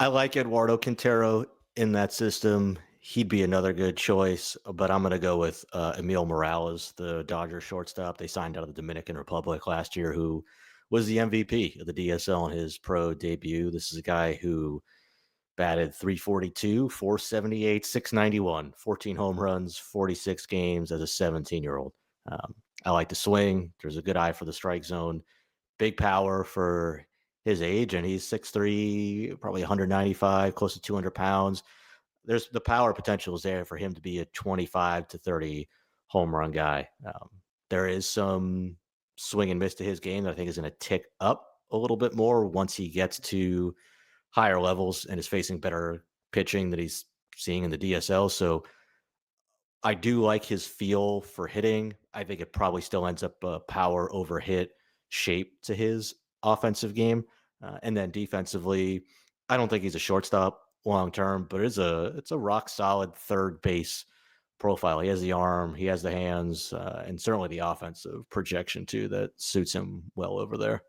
I like Eduardo Quintero in that system. He'd be another good choice, but I'm going to go with Emil Morales, the Dodgers shortstop. They signed out of the Dominican Republic last year, who was the MVP of the DSL in his pro debut. This is a guy who batted 342, 478, 691, 14 home runs, 46 games as a 17-year-old. I like to swing. There's a good eye for the strike zone. Big power for his age, and he's 6'3", probably 195, close to 200 pounds. There's the power potential is there for him to be a 25 to 30 home run guy. There is some swing and miss to his game that I think is going to tick up a little bit more once he gets to higher levels and is facing better pitching that he's seeing in the DSL. So I do like his feel for hitting. I think it probably still ends up a power over hit shape to his offensive game. And then defensively, I don't think he's a shortstop long term, but it's a rock solid third base profile. He has the arm, he has the hands, and certainly the offensive projection too that suits him well over there.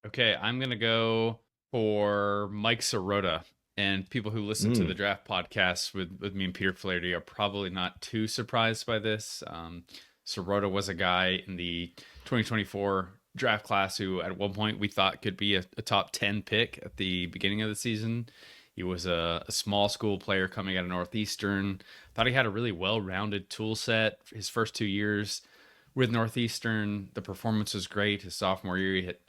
Okay, I'm going to go for Mike Sirota. And people who listen to the Mm. draft podcast with me and Peter Flaherty are probably not too surprised by this. Sirota was a guy in the 2024 draft class who at one point we thought could be a top 10 pick at the beginning of the season. He was a small school player coming out of Northeastern. Thought he had a really well-rounded tool set. His first 2 years with Northeastern, the performance was great. His sophomore year, he hit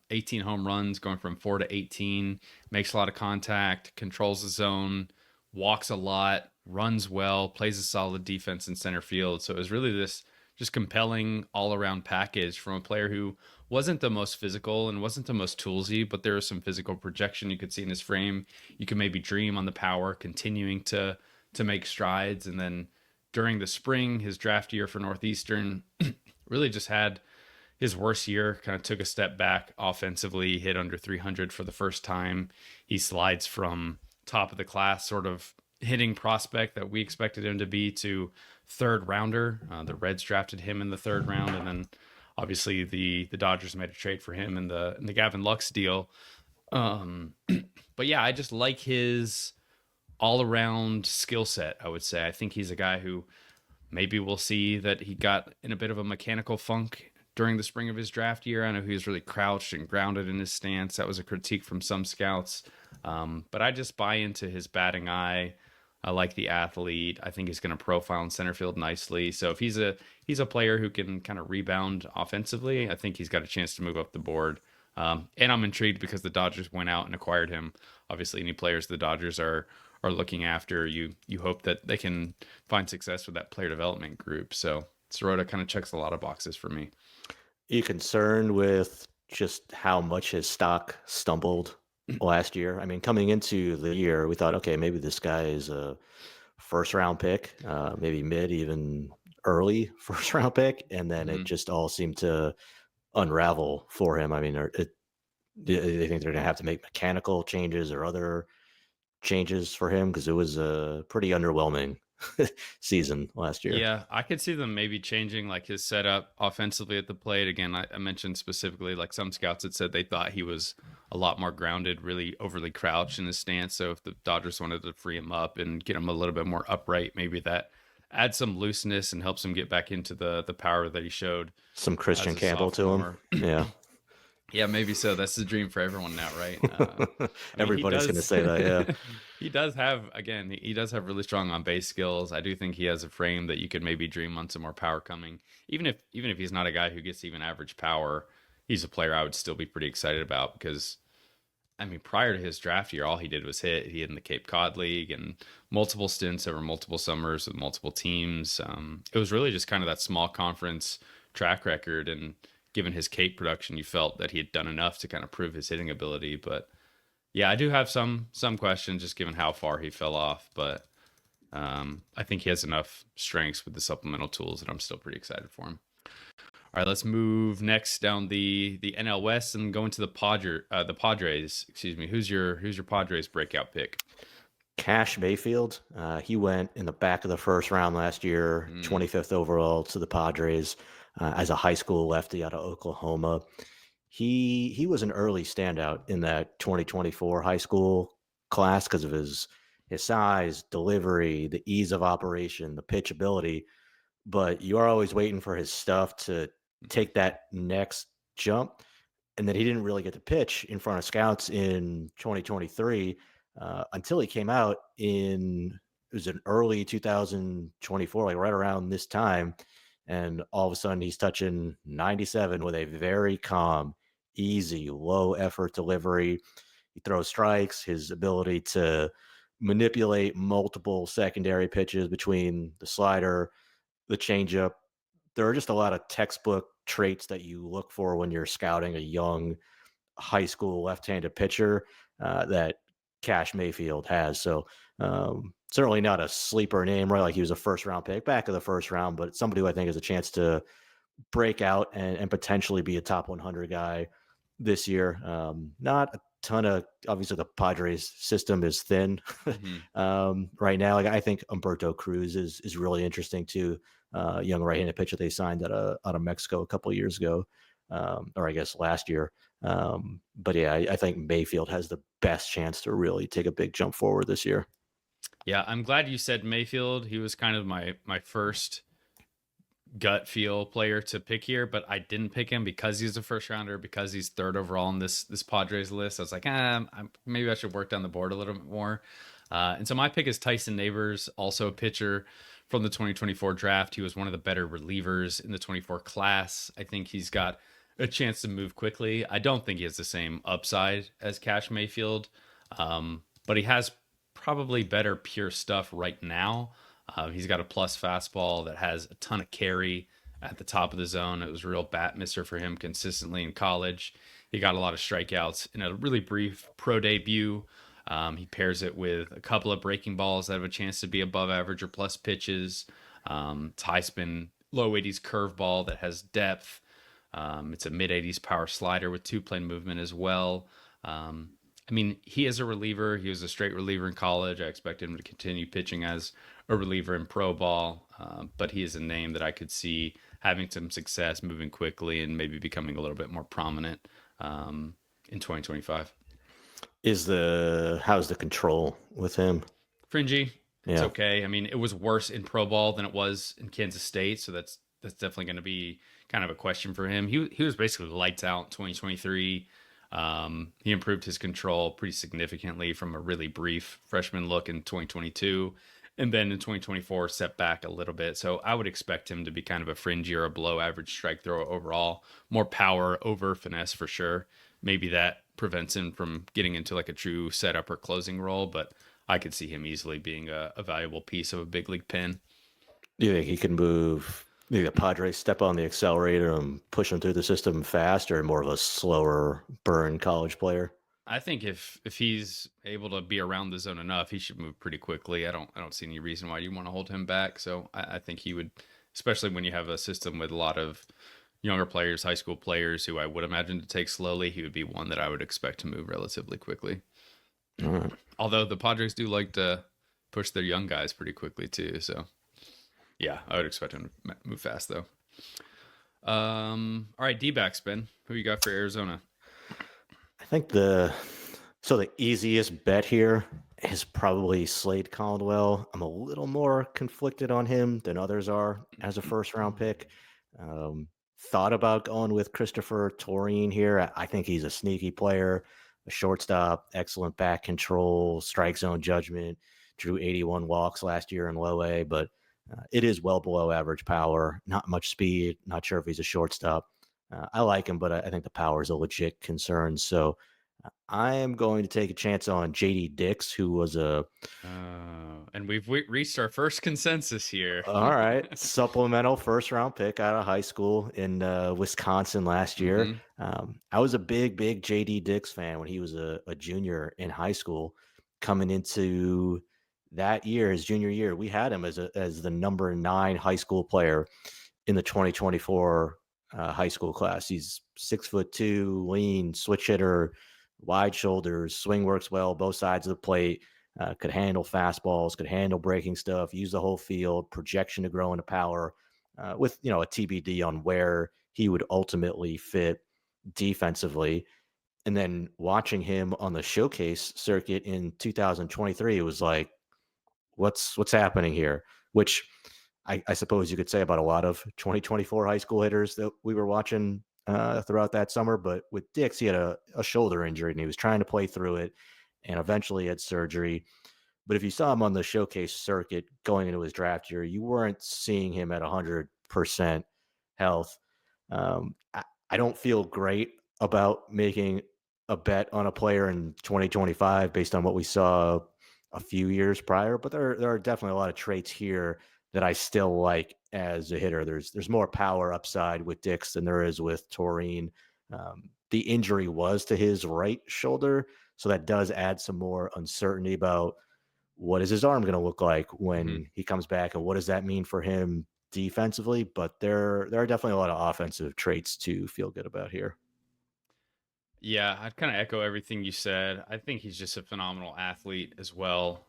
18 home runs, going from 4 to 18. Makes a lot of contact, controls the zone, walks a lot, runs well, plays a solid defense in center field. So it was really this just compelling all-around package from a player who wasn't the most physical and wasn't the most toolsy, but there was some physical projection you could see in his frame. You could maybe dream on the power, continuing to make strides, and then during the spring, his draft year for Northeastern, really just had his worst year, kind of took a step back offensively, hit under 300 for the first time. He slides from top of the class, sort of hitting prospect that we expected him to be, to third rounder. The Reds drafted him in the third round, and then obviously the Dodgers made a trade for him in the Gavin Lux deal. But yeah, I just like his all around skill set, I would say. I think he's a guy who maybe we'll see that he got in a bit of a mechanical funk during the spring of his draft year. I know he was really crouched and grounded in his stance. That was a critique from some scouts. But I just buy into his batting eye. I like the athlete. I think he's going to profile in center field nicely. So if he's a player who can kind of rebound offensively, I think he's got a chance to move up the board. And I'm intrigued because the Dodgers went out and acquired him. Obviously, any players the Dodgers are looking after, you hope that they can find success with that player development group. So Sirota kind of checks a lot of boxes for me. Are you concerned with just how much his stock stumbled last year? I mean, coming into the year, we thought, okay, maybe this guy is a first round pick, maybe mid, even early first round pick, and then it Mm-hmm. just all seemed to unravel for him. I mean, do they think they're going to have to make mechanical changes or other changes for him? Because it was a pretty underwhelming season last year. Yeah, I could see them maybe changing like his setup offensively at the plate. Again, I mentioned specifically like some scouts had said they thought he was a lot more grounded, really overly crouched in his stance. So if the Dodgers wanted to free him up and get him a little bit more upright, maybe that adds some looseness and helps him get back into the power that he showed Some as Christian a Campbell to him. sophomore. Yeah. Yeah, maybe so. That's the dream for everyone now, right? I mean, he Everybody's going to does. say that. Yeah. He does have, again, he does have really strong on base skills. I do think he has a frame that you could maybe dream on some more power coming. Even if he's not a guy who gets even average power, he's a player I would still be pretty excited about because, I mean, prior to his draft year, all he did was hit. He hit in the Cape Cod League and multiple stints over multiple summers with multiple teams. It was really just kind of that small conference track record, and given his Cape production, you felt that he had done enough to kind of prove his hitting ability. But yeah, I do have some questions just given how far he fell off. But I think he has enough strengths with the supplemental tools that I'm still pretty excited for him. All right, let's move next down the NL West and go into the Padres. Excuse me. Who's your Padres breakout pick? Cash Mayfield. He went in the back of the first round last year, 25th overall to the Padres as a high school lefty out of Oklahoma. He was an early standout in that 2024 high school class because of his size, delivery, the ease of operation, the pitch ability, but you are always waiting for his stuff to take that next jump. And then he didn't really get to pitch in front of scouts in 2023 until he came out in it was in early 2024, like right around this time. And all of a sudden he's touching 97 with a very calm, easy, low effort delivery. He throws strikes, his ability to manipulate multiple secondary pitches between the slider, the changeup. There are just a lot of textbook traits that you look for when you're scouting a young high school left-handed pitcher that Cash Mayfield has. So certainly not a sleeper name, right? Like he was a first round pick, back of the first round, but somebody who I think has a chance to break out and potentially be a top 100 guy this year. Not a ton of obviously the Padres system is thin Mhm. right now. Like I think Umberto Cruz is really interesting too. Young right-handed pitcher they signed out of Mexico a couple of years ago, or I guess last year. But yeah, I think Mayfield has the best chance to really take a big jump forward this year. Yeah, I'm glad you said Mayfield. He was kind of my first gut feel player to pick here, but I didn't pick him because he's a first rounder, because he's third overall on this Padres list. I was like, maybe I should work down the board a little bit more. And so my pick is Tyson Neighbors, also a pitcher from the 2024 draft. He was one of the better relievers in the 24 class. I think he's got a chance to move quickly. I don't think he has the same upside as Cash Mayfield, but he has probably better pure stuff right now. He's got a plus fastball that has a ton of carry at the top of the zone. It was a real bat misser for him consistently in college. He got a lot of strikeouts in a really brief pro debut. He pairs it with a couple of breaking balls that have a chance to be above average or plus pitches. It's high spin, low 80s curveball that has depth. It's a mid 80s power slider with two plane movement as well. I mean, he is a reliever. He was a straight reliever in college. I expect him to continue pitching as a reliever in pro ball, but he is a name that I could see having some success, moving quickly, and maybe becoming a little bit more prominent in 2025. How's the control with him? Fringy, it's Yeah. okay. I mean, it was worse in pro ball than it was in Kansas State, so that's definitely going to be kind of a question for him. He was basically lights out in 2023. He improved his control pretty significantly from a really brief freshman look in 2022. And then in 2024, set back a little bit. So I would expect him to be kind of a fringy or a below average strike thrower overall. More power over finesse for sure. Maybe that prevents him from getting into like a true setup or closing role, but I could see him easily being a valuable piece of a big league pin. Do you think he can move? Maybe the Padres step on the accelerator and push him through the system fast, or more of a slower burn college player? I think if he's able to be around the zone enough, he should move pretty quickly. I don't see any reason why you want to hold him back. So I think he would, especially when you have a system with a lot of younger players, high school players who I would imagine to take slowly. He would be one that I would expect to move relatively quickly. All right. Although the Padres do like to push their young guys pretty quickly too. So yeah, I would expect him to move fast though. All right, D-back spin. Who you got for Arizona? I think the easiest bet here is probably Slade Caldwell. I'm a little more conflicted on him than others are as a first round pick. Um, Thought about going with Christopher Torine here. I think he's a sneaky player, a shortstop, excellent back control, strike zone judgment, drew 81 walks last year in low A, but it is well below average power, not much speed. Not sure if he's a shortstop. I like him, but I think the power is a legit concern. So I am going to take a chance on JD Dix, who was a And we've reached our first consensus here. all right supplemental first round pick out of high school in Wisconsin last year. Hmm. I was a big JD Dix fan when he was a junior in high school. Coming into that year, his junior year, we had him as the number 9 high school player in the 2024 high school class. He's 6'2", lean, switch hitter, wide shoulders, swing works well, both sides of the plate. Could handle fastballs, could handle breaking stuff, use the whole field, projection to grow into power, with a TBD on where he would ultimately fit defensively. And then watching him on the showcase circuit in 2023, it was like, what's happening here? Which I suppose you could say about a lot of 2024 high school hitters that we were watching throughout that summer. But with Dix, he had a shoulder injury and he was trying to play through it and eventually had surgery. But if you saw him on the showcase circuit going into his draft year, you weren't seeing him at 100% health. I don't feel great about making a bet on a player in 2025 based on what we saw a few years prior, but there are definitely a lot of traits here that I still like as a hitter. There's more power upside with Dix than there is with Taurine. The injury was to his right shoulder, so that does add some more uncertainty about what is his arm going to look like Mhm. when he comes back, and what does that mean for him defensively? But there are definitely a lot of offensive traits to feel good about here. Yeah, I'd kind of echo everything you said. I think he's just a phenomenal athlete as well.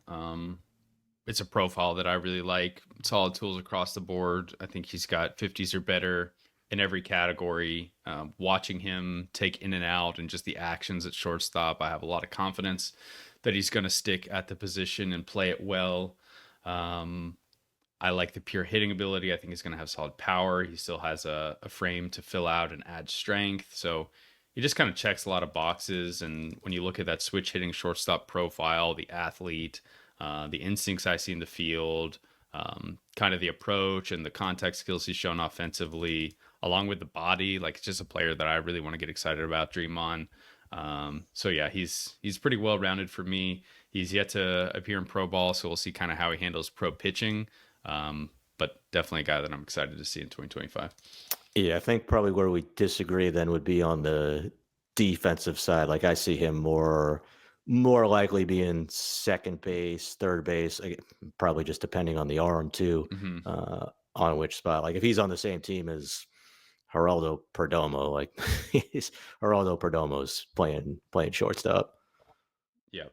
It's a profile that I really like. Solid tools across the board. I think he's got 50s or better in every category. Watching him take in and out and just the actions at shortstop, I have a lot of confidence that he's going to stick at the position and play it well. Um, I like the pure hitting ability. I think he's going to have solid power. He still has a frame to fill out and add strength. So he just kind of checks a lot of boxes. And when you look at that switch hitting shortstop profile, the athlete, the instincts I see in the field, kind of the approach and the contact skills he's shown offensively, along with the body, like it's just a player that I really want to get excited about, dream on. So yeah, he's pretty well rounded for me. He's yet to appear in pro ball, so we'll see kind of how he handles pro pitching. But definitely a guy that I'm excited to see in 2025. Yeah, I think probably where we disagree then would be on the defensive side. Like I see him more likely being second base, third base, probably just depending on the arm too, Hmm. on which spot. Like if he's on the same team as Geraldo Perdomo, like he's Geraldo Perdomo's playing shortstop. Yep.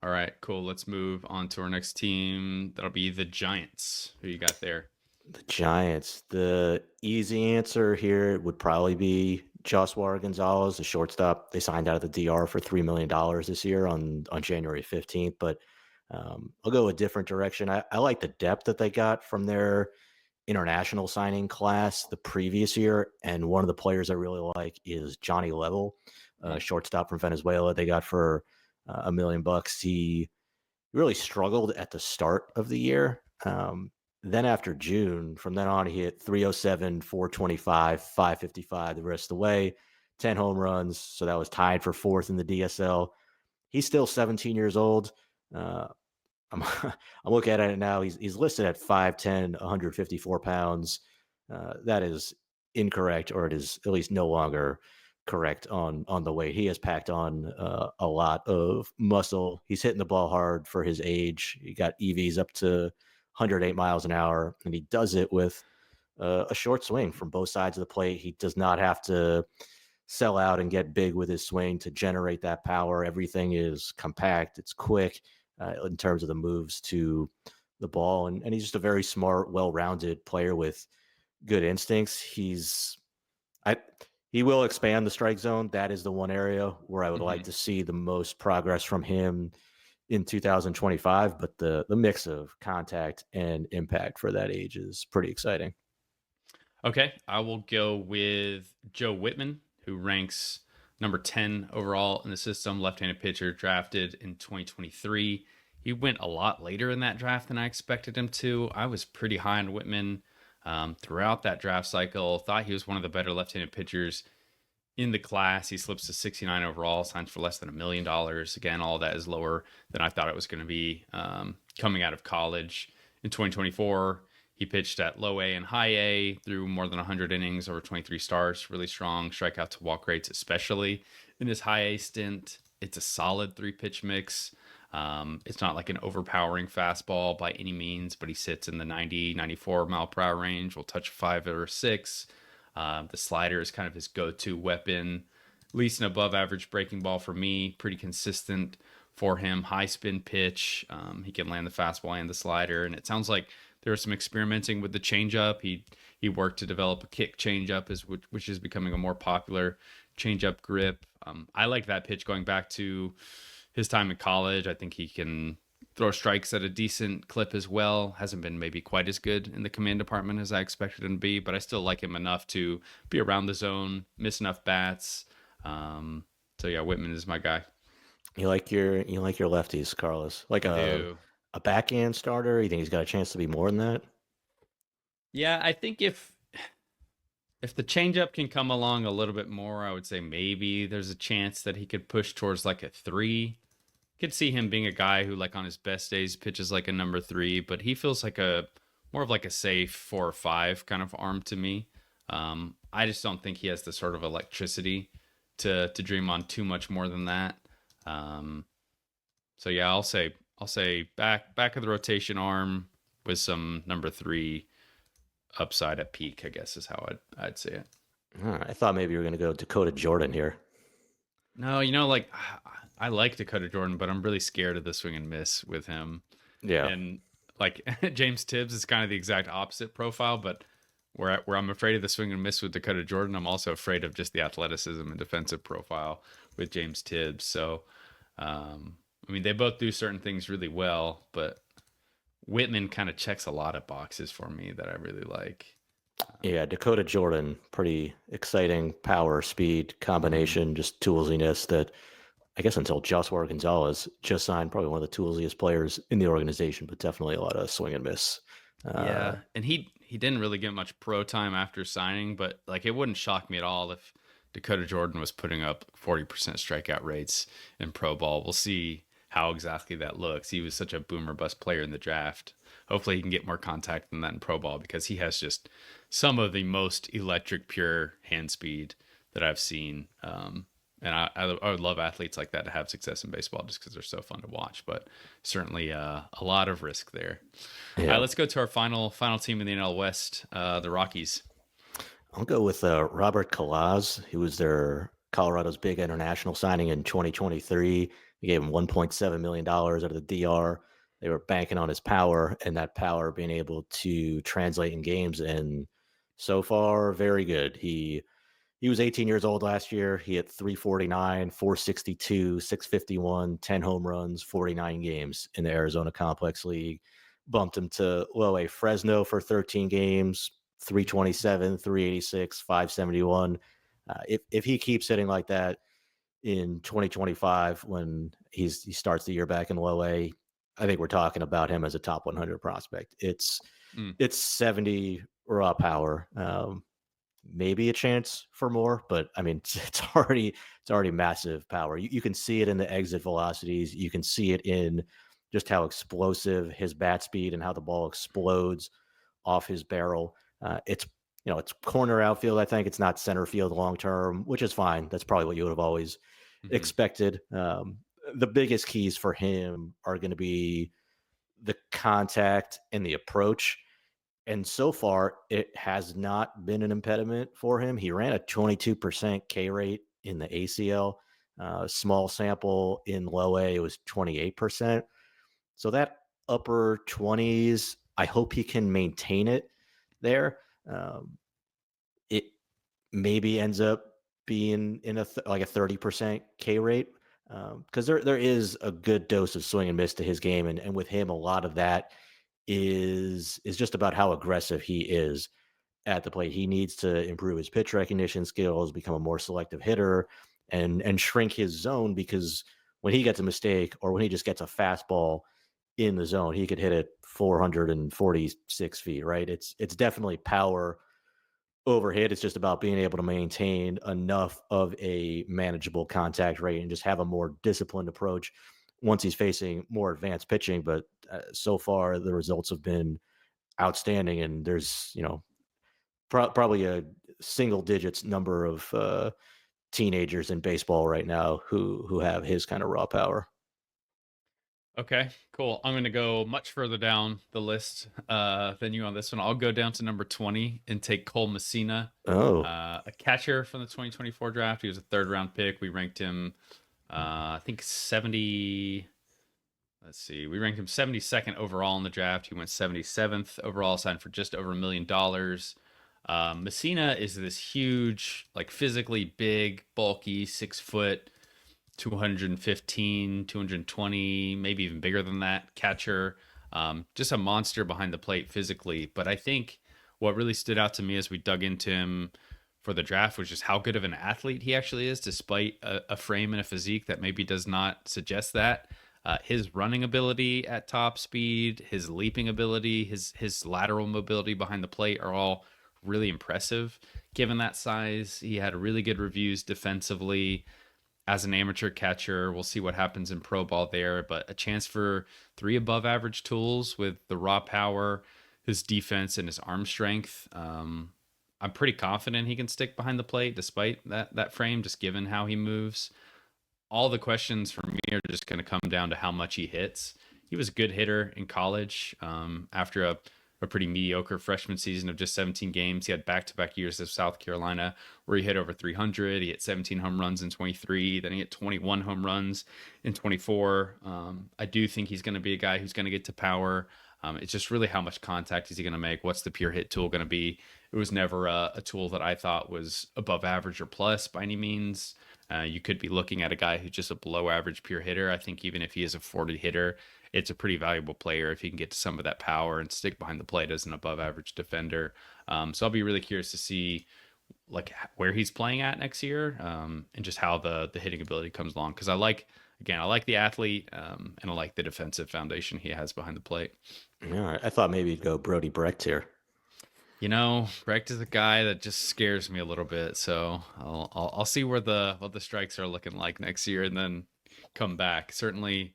All right, cool. Let's move on to our next team. That'll be the Giants. Who you got there? The Giants. The easy answer here would probably be Joshua Gonzalez, the shortstop. They signed out of the DR for $3 million this year on January 15th. But I'll go a different direction. I like the depth that they got from their international signing class the previous year. And one of the players I really like is Johnny Level, Mhm. shortstop from Venezuela. They got for $1 million. He really struggled at the start of the year. Then after June, from then on, he hit 307, 425, 555 the rest of the way, 10 home runs. So that was tied for fourth in the DSL. He's still 17 years old. Uh, I'm, I'm looking at it now. He's listed at 5'10, 154 pounds. That is incorrect, or it is at least no longer correct on the weight. He has packed on a lot of muscle. He's hitting the ball hard for his age. He got EVs up to 108 miles an hour, and he does it with a short swing from both sides of the plate. He does not have to sell out and get big with his swing to generate that power. Everything is compact. It's quick in terms of the moves to the ball, and he's just a very smart, well-rounded player with good instincts. I he will expand the strike zone. That is the one area where I would like Mhm. to see the most progress from him in 2025. But the mix of contact and impact for that age is pretty exciting. Okay, I will go with Joe Whitman, who ranks number 10 overall in the system, left-handed pitcher drafted in 2023. He went a lot later in that draft than I expected him to. I was pretty high on Whitman throughout that draft cycle. Thought he was one of the better left-handed pitchers in the class. He slips to 69 overall, signs for less than $1 million. Again, all of that is lower than I thought it was going to be coming out of college. In 2024, he pitched at low A and high A, threw more than 100 innings over 23 starts, really strong strikeout to walk rates, especially in his high A stint. It's a solid three pitch mix. It's not like an overpowering fastball by any means, but he sits in the 90, 94 mile per hour range, will touch five or six. The slider is kind of his go-to weapon. At least an above average breaking ball for me. Pretty consistent for him. High spin pitch. He can land the fastball and the slider. And it sounds like there was some experimenting with the changeup. He worked to develop a kick changeup, which is becoming a more popular changeup grip. I like that pitch going back to his time in college. I think he can throw strikes at a decent clip as well. Hasn't been maybe quite as good in the command department as I expected him to be, but I still like him enough to be around the zone, miss enough bats. Um, so yeah, Whitman is my guy. You like your lefties, Carlos. Like I do. a backhand starter. You think he's got a chance to be more than that? Yeah, I think if the changeup can come along a little bit more, I would say maybe there's a chance that he could push towards like a three. Could see him being a guy who, like on his best days, pitches like a number three, but he feels like a more of like a safe 4 or 5 kind of arm to me. I just don't think he has the sort of electricity to dream on too much more than that. Um, so yeah, I'll say back of the rotation arm with some number three upside at peak, I guess is how I'd say it. I thought maybe you were going to go Dakota Jordan here. No, like I like Dakota Jordan, but I'm really scared of the swing and miss with him. Yeah. And like James Tibbs is kind of the exact opposite profile, but where I'm afraid of the swing and miss with Dakota Jordan, I'm also afraid of just the athleticism and defensive profile with James Tibbs. So, I mean, they both do certain things really well, but Whitman kind of checks a lot of boxes for me that I really like. Yeah, Dakota Jordan, pretty exciting power, speed Mhm. combination, just toolsiness that I guess until Joshua Gonzalez just signed, probably one of the toolsiest players in the organization, but definitely a lot of swing and miss. Uh, Yeah, and he didn't really get much pro time after signing, but like it wouldn't shock me at all if Dakota Jordan was putting up 40% strikeout rates in pro ball. We'll see how exactly that looks. He was such a boomer bust player in the draft. Hopefully he can get more contact than that in pro ball because he has just some of the most electric pure hand speed that I've seen. And I would love athletes like that to have success in baseball just because they're so fun to watch, but certainly a lot of risk there. All right, yeah, let's go to our final team in the NL West, the Rockies. I'll go with Robert Kalaz. He was their Colorado's big international signing in 2023. They gave him $1.7 million out of the DR. They were banking on his power and that power being able to translate in games. And so far, very good. He was 18 years old last year. He hit 349, 462, 651, 10 home runs, 49 games in the Arizona Complex League. Bumped him to low A Fresno for 13 games, 327, 386, 571. If he keeps hitting like that in 2025 when he starts the year back in low A, I think we're talking about him as a top 100 prospect. Mm, It's 70 raw power. Maybe a chance for more, but I mean, it's already massive power. You can see it in the exit velocities. You can see it in just how explosive his bat speed and how the ball explodes off his barrel. It's corner outfield. I think it's not center field long term, which is fine. That's probably what you would have always hmm expected. The biggest keys for him are going to be the contact and the approach, and so far, it has not been an impediment for him. He ran a 22% K rate in the ACL. Small sample in low A, it was 28%. So that upper 20s, I hope he can maintain it there. Um, it maybe ends up being in like a 30% K rate because there is a good dose of swing and miss to his game. And with him, a lot of that is just about how aggressive he is at the plate. He needs to improve his pitch recognition skills, become a more selective hitter, and shrink his zone because when he gets a mistake or when he just gets a fastball in the zone, he could hit it 446 feet. Right? It's definitely power over hit. It's just about being able to maintain enough of a manageable contact rate and just have a more disciplined approach once he's facing more advanced pitching. But so far, the results have been outstanding, and there's probably a single digits number of teenagers in baseball right now who have his kind of raw power. Okay, cool. I'm going to go much further down the list than you on this one. I'll go down to number 20 and take Cole Messina, Oh, a catcher from the 2024 draft. He was a third round pick. We ranked him, I think, 70. Let's see. We ranked him 72nd overall in the draft. He went 77th overall, signed for just over $1 million. Messina is this huge, like physically big, bulky, 6 foot, 215, 220, maybe even bigger than that catcher. Just a monster behind the plate physically. But I think what really stood out to me as we dug into him for the draft was just how good of an athlete he actually is, despite a frame and a physique that maybe does not suggest that. His running ability at top speed, his leaping ability, his lateral mobility behind the plate are all really impressive. Given that size, he had really good reviews defensively as an amateur catcher. We'll see what happens in pro ball there, but a chance for three above average tools with the raw power, his defense, and his arm strength. I'm pretty confident he can stick behind the plate despite that frame, just given how he moves. All the questions for me are just going to come down to how much he hits. He was a good hitter in college after a pretty mediocre freshman season of just 17 games. He had back-to-back years of South Carolina where he hit over 300. He hit 17 home runs in 23. Then he hit 21 home runs in 24. I do think he's going to be a guy who's going to get to power. It's just really how much contact is he going to make? What's the pure hit tool going to be? It was never a tool that I thought was above average or plus by any means. You could be looking at a guy who's just a below average pure hitter. I think even if he is a 40 hitter, it's a pretty valuable player if he can get to some of that power and stick behind the plate as an above average defender. So I'll be really curious to see like where he's playing at next year, and just how the hitting ability comes along. Because I like the athlete, and I like the defensive foundation he has behind the plate. Yeah, I thought maybe you'd go Brody Brecht here. Brecht is a guy that just scares me a little bit. So I'll see where what the strikes are looking like next year, and then come back. Certainly,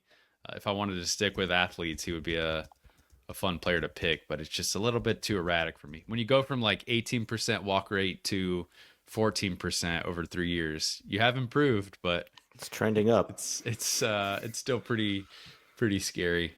if I wanted to stick with athletes, he would be a fun player to pick. But it's just a little bit too erratic for me. When you go from like 18% walk rate to 14% over 3 years, you have improved, but It's trending up. it's still pretty scary.